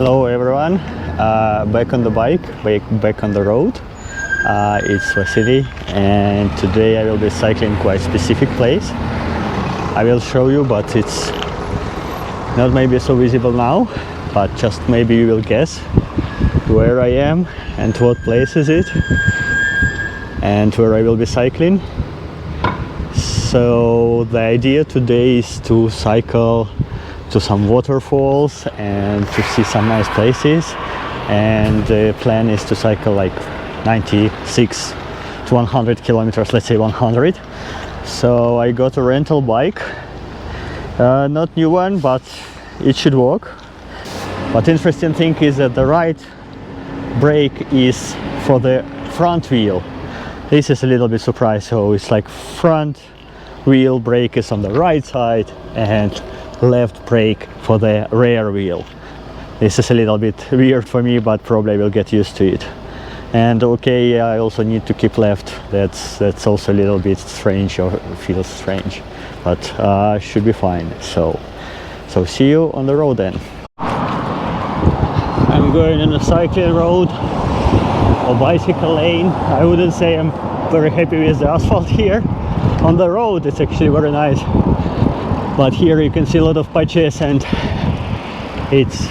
Hello everyone, back on the bike, back on the road. It's Vasily, and today I will be cycling quite specific place. I will show you, but it's not maybe so visible now, but just maybe you will guess where I am and what place is it and where I will be cycling. So the idea today is to cycle to some waterfalls and to see some nice places, and the plan is to cycle like 96 to 100 kilometers, let's say 100. So I got a rental bike, not new one, but it should work. But interesting thing is that the right brake is for the front wheel. This is a little bit surprise, so it's like front wheel brake is on the right side and left brake for the rear wheel. This is a little bit weird for me, but probably I will get used to it. And okay, I also need to keep left. That's also a little bit strange, or feels strange, but should be fine. So see you on the road then. I'm going on a cycling road or bicycle lane. I wouldn't say I'm very happy with the asphalt here. On the road it's actually very nice, but here you can see a lot of patches, and it's,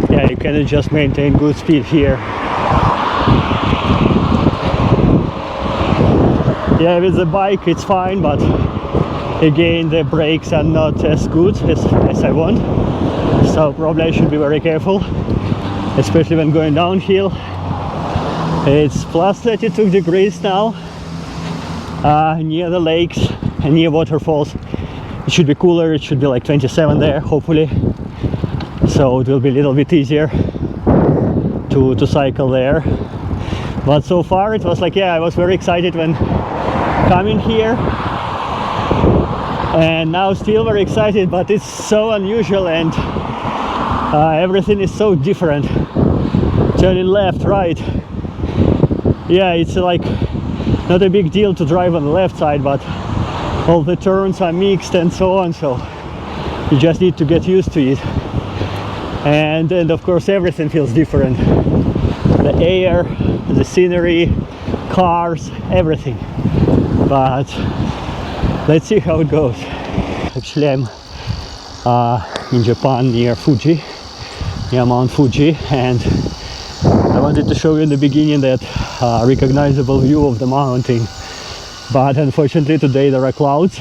yeah, you cannot just maintain good speed here. Yeah, with the bike it's fine, but again the brakes are not as good as I want, so probably I should be very careful, especially when going downhill. It's plus 32 degrees now, near the lakes and near waterfalls. It should be cooler, it should be like 27 there, hopefully, so it will be a little bit easier to cycle there. But so far it was like, yeah, I was very excited when coming here, and now still very excited, but it's so unusual, and everything is so different. Turning left, right, yeah, it's like not a big deal to drive on the left side, but all the turns are mixed and so on, so you just need to get used to it. And of course everything feels different. The air, the scenery, cars, everything. But let's see how it goes. Actually I'm in Japan, near Fuji, near Mount Fuji, and I wanted to show you in the beginning that recognizable view of the mountain, but unfortunately today there are clouds,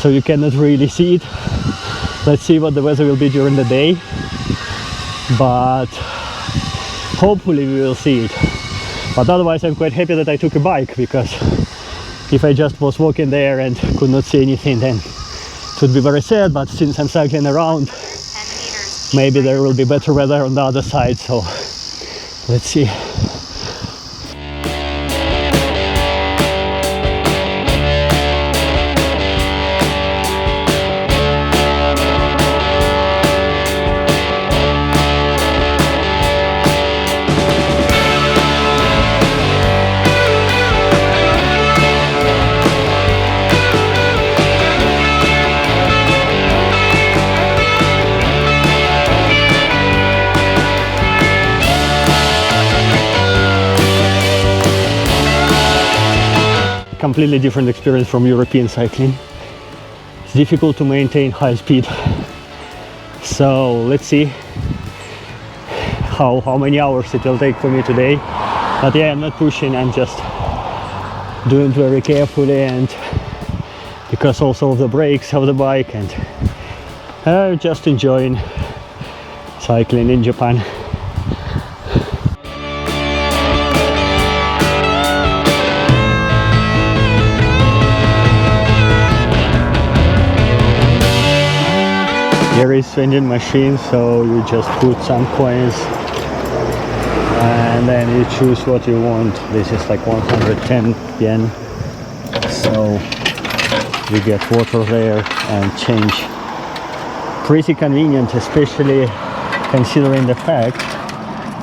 so you cannot really see it. Let's see what the weather will be during the day, but hopefully we will see it. But otherwise I'm quite happy that I took a bike, because if I just was walking there and could not see anything, then it would be very sad. But since I'm cycling around, maybe there will be better weather on the other side, so let's see. Completely different experience from European cycling. It's difficult to maintain high speed, so let's see how many hours it will take for me today. But yeah, I'm not pushing, I'm just doing it very carefully, and because also of the brakes of the bike, and just enjoying cycling in Japan. Here is vending machine, so you just put some coins and then you choose what you want. This is like 110 yen, so you get water there and change. Pretty convenient, especially considering the fact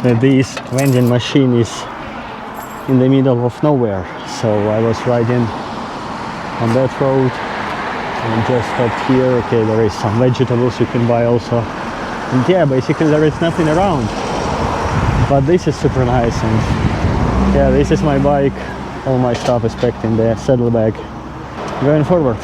that this vending machine is in the middle of nowhere. So I was riding on that road and just stopped here. Okay, there is some vegetables you can buy also, And yeah, basically there is nothing around, but this is super nice. And yeah, this is my bike, all my stuff is packed in the saddlebag. Going forward.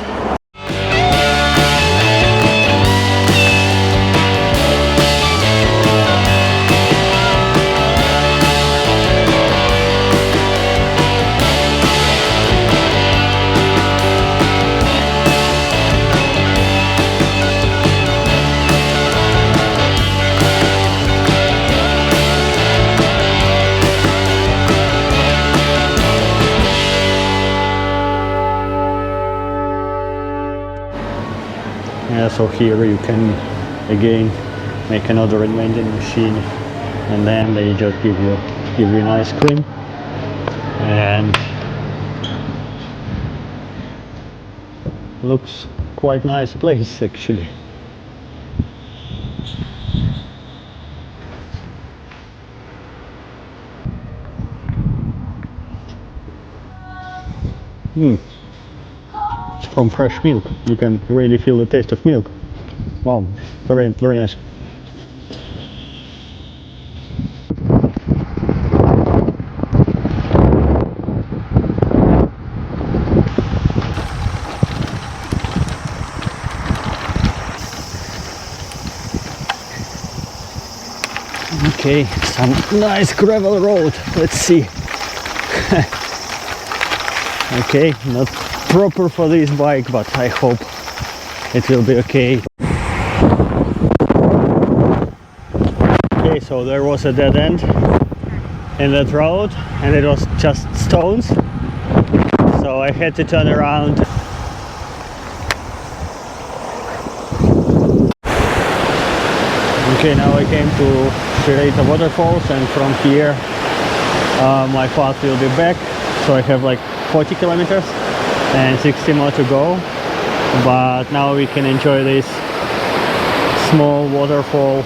Yeah, so here you can again make another vending machine, and then they just give you an ice cream. And looks quite nice place actually. From fresh milk, you can really feel the taste of milk. Wow, very nice. Okay, some nice gravel road. Let's see. Okay, not proper for this bike, but I hope it will be okay. Okay, so there was a dead end in that road and it was just stones, so I had to turn around. Okay, now I came to Shiraito Waterfalls, and from here my path will be back, so I have like 40 kilometers and 60 more to go, but now we can enjoy this small waterfall.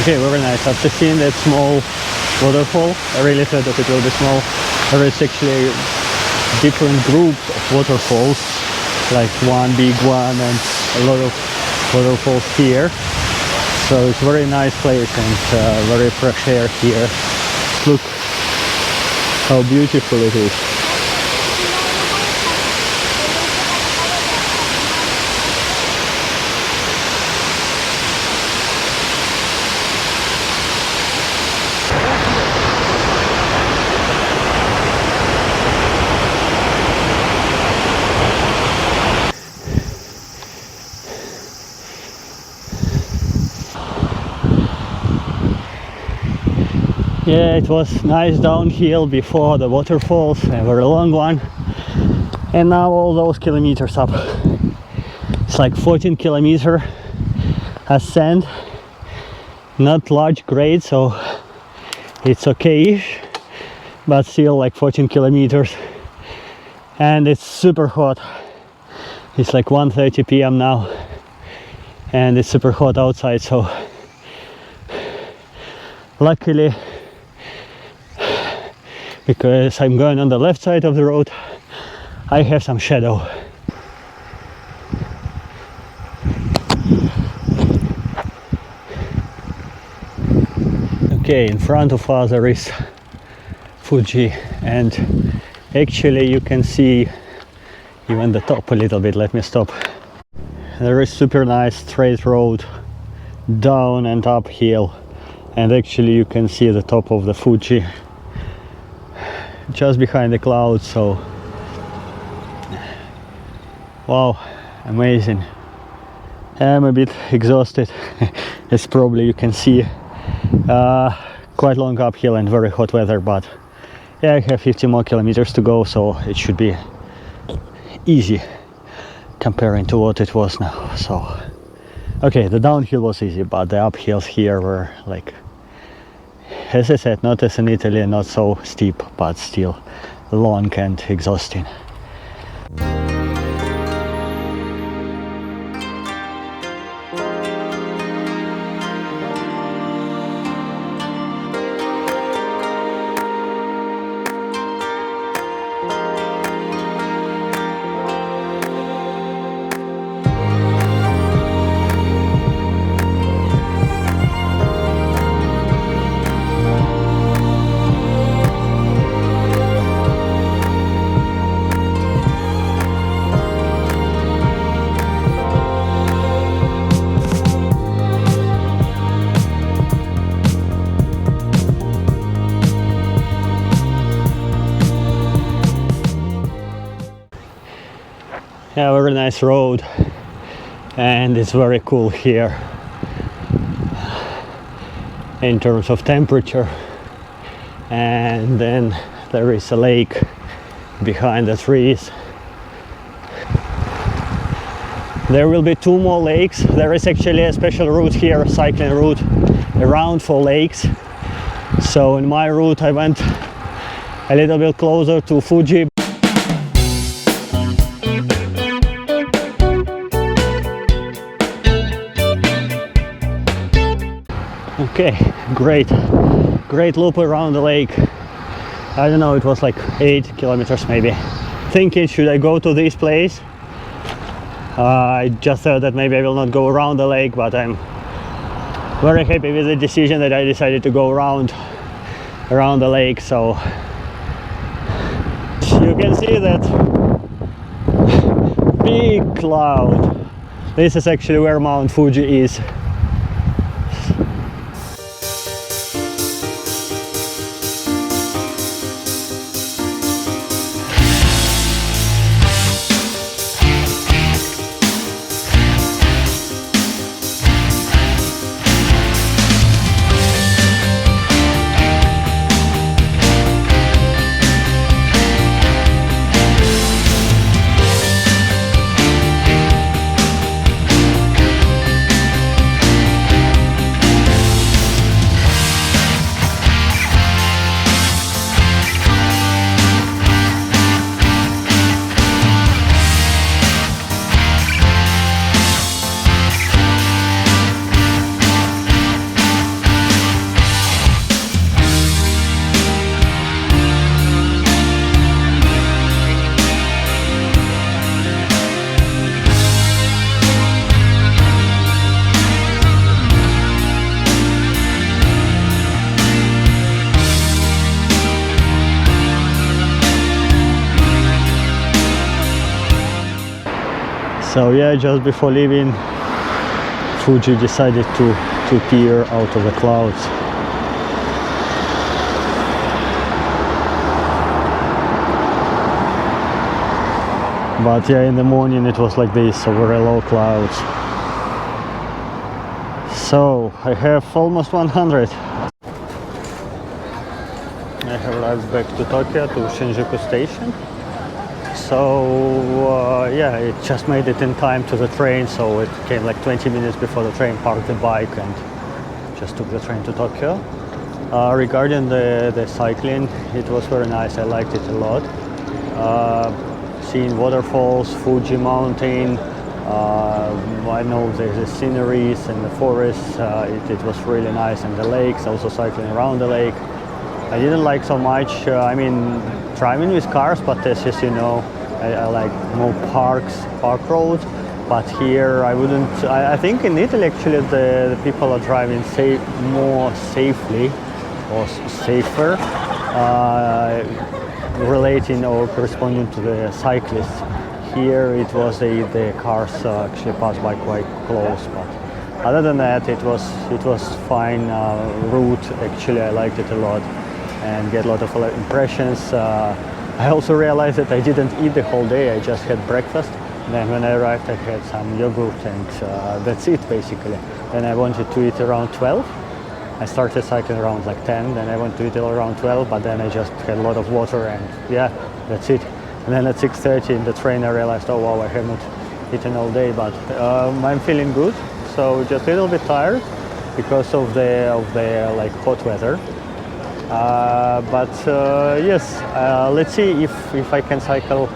Okay, very nice. After seeing that small waterfall, I really thought that it will be small. There is actually different groups of waterfalls, like one big one and a lot of waterfalls here. So it's a very nice place and very fresh air here. Look how beautiful it is. Yeah, it was nice downhill before the waterfalls, a very long one, and now all those kilometers up. It's like 14 kilometer ascent, not large grade, so it's okay-ish, but still like 14 kilometers, and it's super hot. It's like 1:30 p.m. now, and it's super hot outside, so luckily, because I'm going on the left side of the road, I have some shadow. Okay, in front of us there is Fuji, and actually you can see even the top a little bit. Let me stop. There is super nice straight road down and uphill, and actually you can see the top of the Fuji just behind the clouds. So wow, amazing. I'm a bit exhausted as probably you can see, Quite long uphill and very hot weather, but yeah, I have 50 more kilometers to go, so it should be easy comparing to what it was now. So okay, the downhill was easy, but the uphills here were like, as I said, not as in Italy, not so steep, but still long and exhausting. Yeah, very nice road, and it's very cool here in terms of temperature. And then there is a lake behind the trees. There will be 2 more lakes. There is actually a special route here, a cycling route around 4 lakes. So in my route I went a little bit closer to Fuji. Okay, great loop around the lake. I don't know, it was like 8 kilometers maybe. Thinking, should I go to this place? I just thought that maybe I will not go around the lake, but I'm very happy with the decision that I decided to go around the lake. So you can see that big cloud. This is actually where Mount Fuji is. So yeah, just before leaving, Fuji decided to appear out of the clouds. But yeah, in the morning it was like this, so very low clouds. So I have almost 100. I have arrived back to Tokyo, to Shinjuku station. So yeah, it just made it in time to the train, so it came like 20 minutes before the train, parked the bike and just took the train to Tokyo. Regarding the cycling, it was very nice, I liked it a lot. Seeing waterfalls, Fuji mountain, I know the sceneries and the forests, it was really nice, and the lakes, also cycling around the lake. I didn't like so much, I mean, driving with cars, but as you know, I like more park roads. But here I wouldn't. I think in Italy actually the people are driving more safely or safer, relating or corresponding to the cyclists. Here it was the cars actually passed by quite close, but other than that it was fine route. Actually, I liked it a lot and get a lot of impressions. I also realized that I didn't eat the whole day, I just had breakfast. Then when I arrived I had some yogurt and that's it basically. Then I wanted to eat around 12 I started cycling around like 10, then I went to eat till around 12, but then I just had a lot of water and yeah, that's it. And then at 6:30 in the train I realized, oh wow, I haven't eaten all day, but I'm feeling good. So just a little bit tired because of the like hot weather. But yes, let's see if I can cycle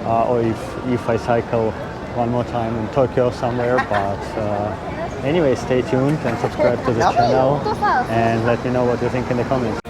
or if I cycle one more time in Tokyo somewhere. But anyway, stay tuned and subscribe to the channel and let me know what you think in the comments.